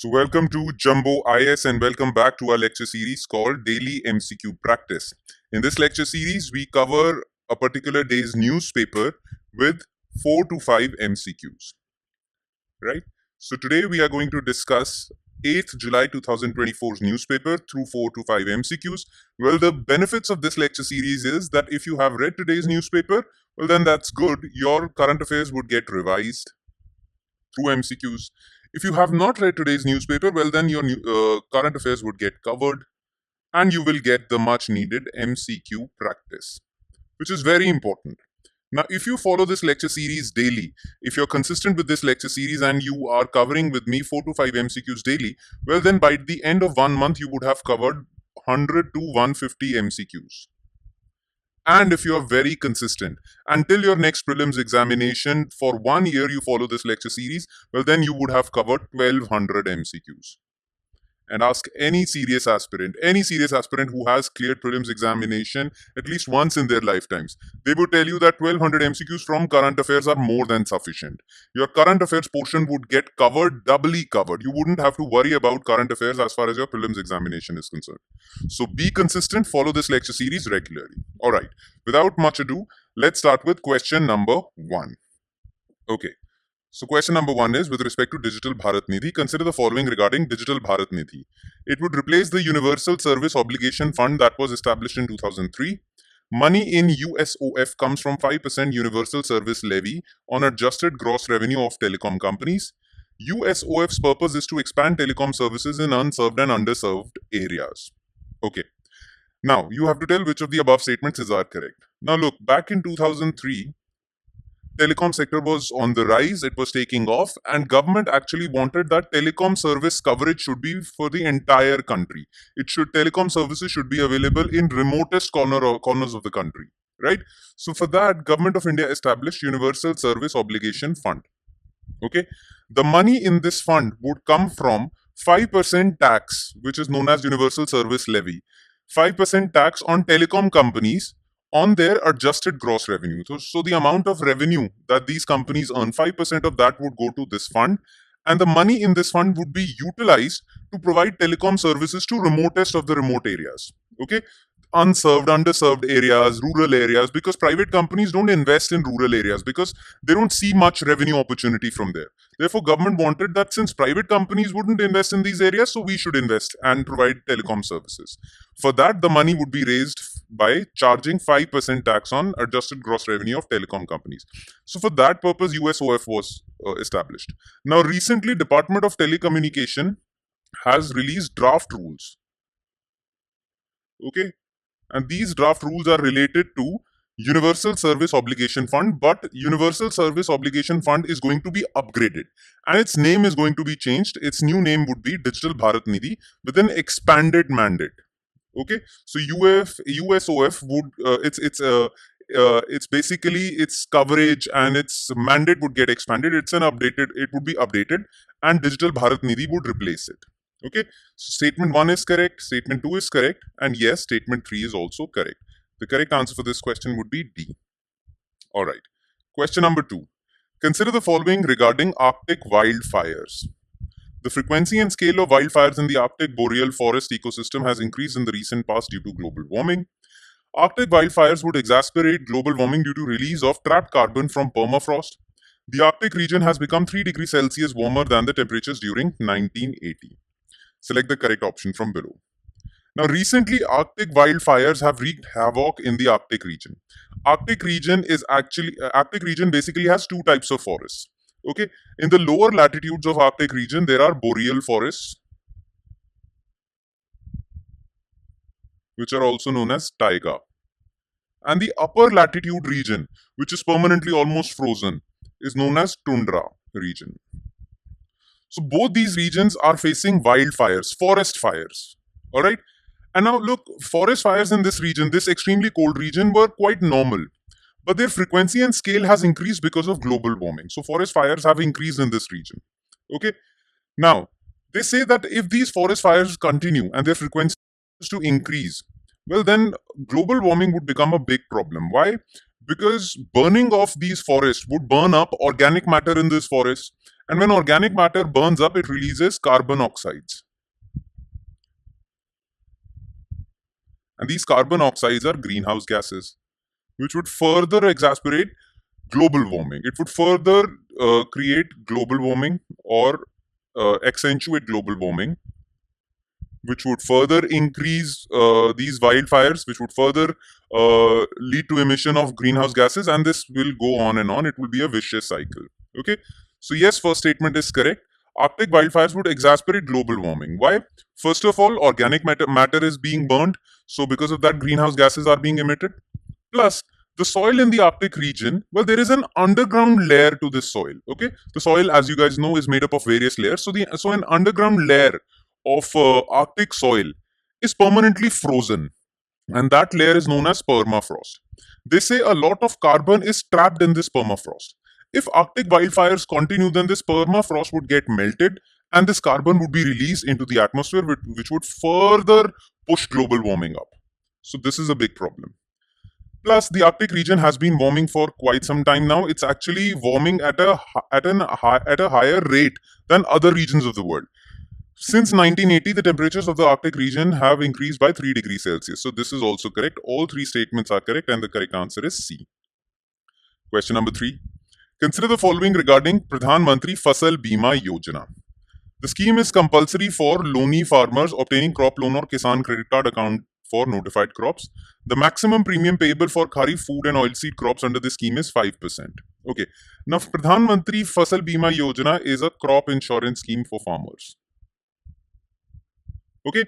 So welcome to Jumbo IS and welcome back to our lecture series called Daily MCQ Practice. In this lecture series, we cover a particular day's newspaper with 4 to 5 MCQs, right? So today we are going to discuss 8th July 2024's newspaper through 4 to 5 MCQs. Well, the benefits of this lecture series is that if you have read today's newspaper, well then that's good. Your current affairs would get revised through MCQs. If you have not read today's newspaper, well, then your current affairs would get covered and you will get the much needed MCQ practice, which is very important. Now, if you follow this lecture series daily, if you're consistent with this lecture series and you are covering with me 4 to 5 MCQs daily, well, then by the end of 1 month, you would have covered 100 to 150 MCQs. And if you're very consistent until your next prelims examination for 1 year, you follow this lecture series, well, then you would have covered 1200 MCQs. And ask any serious aspirant who has cleared prelims examination at least once in their lifetimes. They would tell you that 1200 MCQs from current affairs are more than sufficient. Your current affairs portion would get covered, doubly covered. You wouldn't have to worry about current affairs as far as your prelims examination is concerned. So be consistent, follow this lecture series regularly. All right, without much ado, let's start with question number 1. Okay. So question number 1 is with respect to Digital Bharat Nidhi, consider the following regarding Digital Bharat Nidhi. It would replace the Universal Service Obligation Fund that was established in 2003. Money in USOF comes from 5% Universal Service Levy on adjusted gross revenue of telecom companies. USOF's purpose is to expand telecom services in unserved and underserved areas. Okay. Now, you have to tell which of the above statements are correct. Now look, back in 2003, telecom sector was on the rise, it was taking off, and government actually wanted that telecom service coverage should be for the entire country. Telecom services should be available in remotest corners of the country, right? So for that, Government of India established Universal Service Obligation Fund. Okay, the money in this fund would come from 5% tax, which is known as Universal Service Levy, 5% tax on telecom companies on their adjusted gross revenue. So the amount of revenue that these companies earn, 5% of that would go to this fund, and the money in this fund would be utilized to provide telecom services to remotest of the remote areas. Okay, unserved, underserved areas, rural areas, because private companies don't invest in rural areas because they don't see much revenue opportunity from there. Therefore, government wanted that since private companies wouldn't invest in these areas, so we should invest and provide telecom services. For that, the money would be raised by charging 5% tax on adjusted gross revenue of telecom companies. So for that purpose, USOF was established. Now, recently, Department of Telecommunication has released draft rules. Okay, and these draft rules are related to Universal Service Obligation Fund, but Universal Service Obligation Fund is going to be upgraded and its name is going to be changed. Its new name would be Digital Bharat Nidhi with an expanded mandate. Okay, so USOF would it's basically its coverage and its mandate would get expanded. It would be updated, and Digital Bharat Nidhi would replace it. Okay, so statement 1 is correct, statement 2 is correct, and yes, statement 3 is also correct. The correct answer for this question would be D. All right. Question number 2. Consider the following regarding Arctic wildfires. The frequency and scale of wildfires in the Arctic boreal forest ecosystem has increased in the recent past due to global warming. Arctic wildfires would exacerbate global warming due to release of trapped carbon from permafrost. The Arctic region has become 3 degrees Celsius warmer than the temperatures during 1980. Select the correct option from below. Now, recently, Arctic wildfires have wreaked havoc in the Arctic region. Arctic region basically has 2 types of forests. Okay, in the lower latitudes of Arctic region, there are boreal forests, which are also known as taiga. And the upper latitude region, which is permanently almost frozen, is known as tundra region. So both these regions are facing wildfires, forest fires. All right. And now look, forest fires in this region, this extremely cold region, were quite normal. But their frequency and scale has increased because of global warming. So forest fires have increased in this region. Okay. Now, they say that if these forest fires continue and their frequency is to increase, well, then global warming would become a big problem. Why? Because burning of these forests would burn up organic matter in this forest, And when organic matter burns up, it releases carbon oxides. And these carbon oxides are greenhouse gases, which would further exacerbate global warming. It would further create global warming or accentuate global warming, which would further increase these wildfires, which would further lead to emission of greenhouse gases, and this will go on and on. It will be a vicious cycle. Okay, so yes, first statement is correct. Arctic wildfires would exacerbate global warming. Why? First of all, organic matter is being burned, so because of that, greenhouse gases are being emitted. Plus, the soil in the Arctic region, well, there is an underground layer to this soil. Okay, the soil, as you guys know, is made up of various layers. So an underground layer of Arctic soil is permanently frozen, and that layer is known as permafrost. They say a lot of carbon is trapped in this permafrost. If Arctic wildfires continue, then this permafrost would get melted and this carbon would be released into the atmosphere, which would further push global warming up. So this is a big problem. Plus, the Arctic region has been warming for quite some time now. It's actually warming at a higher rate than other regions of the world. Since 1980, the temperatures of the Arctic region have increased by 3 degrees Celsius. So this is also correct. All three statements are correct, and the correct answer is C. Question number 3. Consider the following regarding Pradhanmantri FAL Bima Yojana. The scheme is compulsory for loanee farmers obtaining crop loan or Kisan credit card account for notified crops. The maximum premium payable for kharif food and oilseed crops under this scheme is 5%. Okay. Now, Pradhan Mantri FAL Bima Yojana is a crop insurance scheme for farmers. Okay.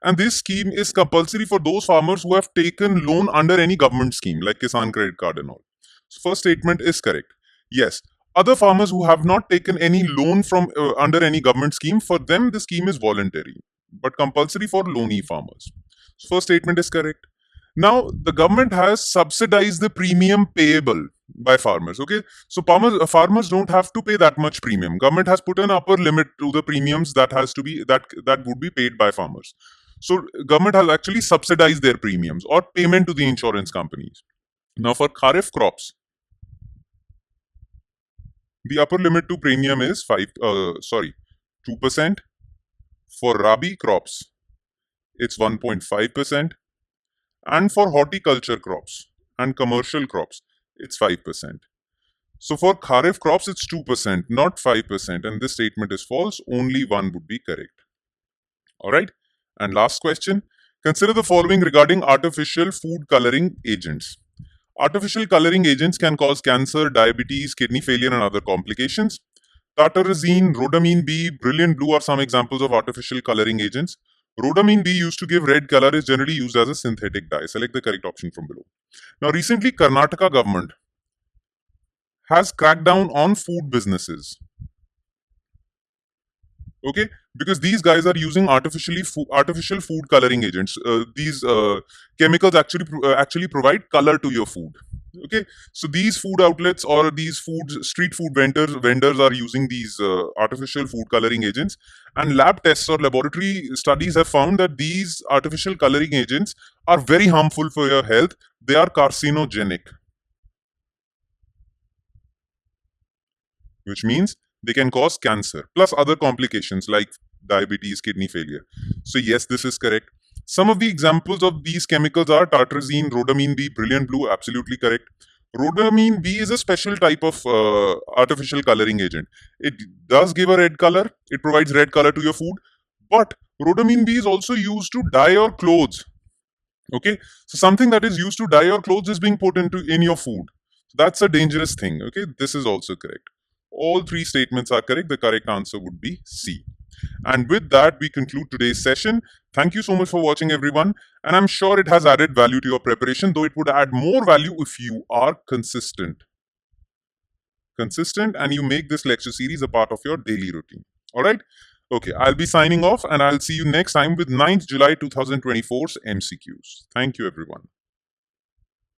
And this scheme is compulsory for those farmers who have taken loan under any government scheme like Kisan credit card and all. So, first statement is correct. Yes. Other farmers who have not taken any loan from under any government scheme, for them the scheme is voluntary, but compulsory for loanee farmers. So first statement is correct. Now, the government has subsidized the premium payable by farmers. Okay, so farmers don't have to pay that much premium. Government has put an upper limit to the premiums that would be paid by farmers. So government has actually subsidized their premiums or payment to the insurance companies. Now, for kharif crops, the upper limit to premium is 2%. For rabi crops, it's 1.5%. And for horticulture crops and commercial crops, it's 5%. So for kharif crops, it's 2%, not 5%. And this statement is false. Only one would be correct. All right. And last question. Consider the following regarding artificial food coloring agents. Artificial coloring agents can cause cancer, diabetes, kidney failure, and other complications. Tartrazine, rhodamine B, brilliant blue are some examples of artificial coloring agents. Rhodamine B, used to give red color, is generally used as a synthetic dye. Select the correct option from below. Now, recently, Karnataka government has cracked down on food businesses. Okay, because these guys are using artificial food coloring agents. These chemicals actually provide color to your food. Okay, so these food outlets or these street food vendors are using these artificial food coloring agents, and lab tests or laboratory studies have found that these artificial coloring agents are very harmful for your health. They are carcinogenic, which means they can cause cancer plus other complications like diabetes, kidney failure. So yes, this is correct. Some of the examples of these chemicals are tartrazine, rhodamine B, brilliant blue, absolutely correct. Rhodamine B is a special type of artificial coloring agent. It does give a red color. It provides red color to your food. But rhodamine B is also used to dye your clothes. Okay, so something that is used to dye your clothes is being put in your food. That's a dangerous thing. Okay, this is also correct. All three statements are correct. The correct answer would be C. And with that, we conclude today's session. Thank you so much for watching, everyone. And I'm sure it has added value to your preparation, though it would add more value if you are consistent. And you make this lecture series a part of your daily routine. All right? Okay, I'll be signing off and I'll see you next time with 9th July 2024's MCQs. Thank you, everyone.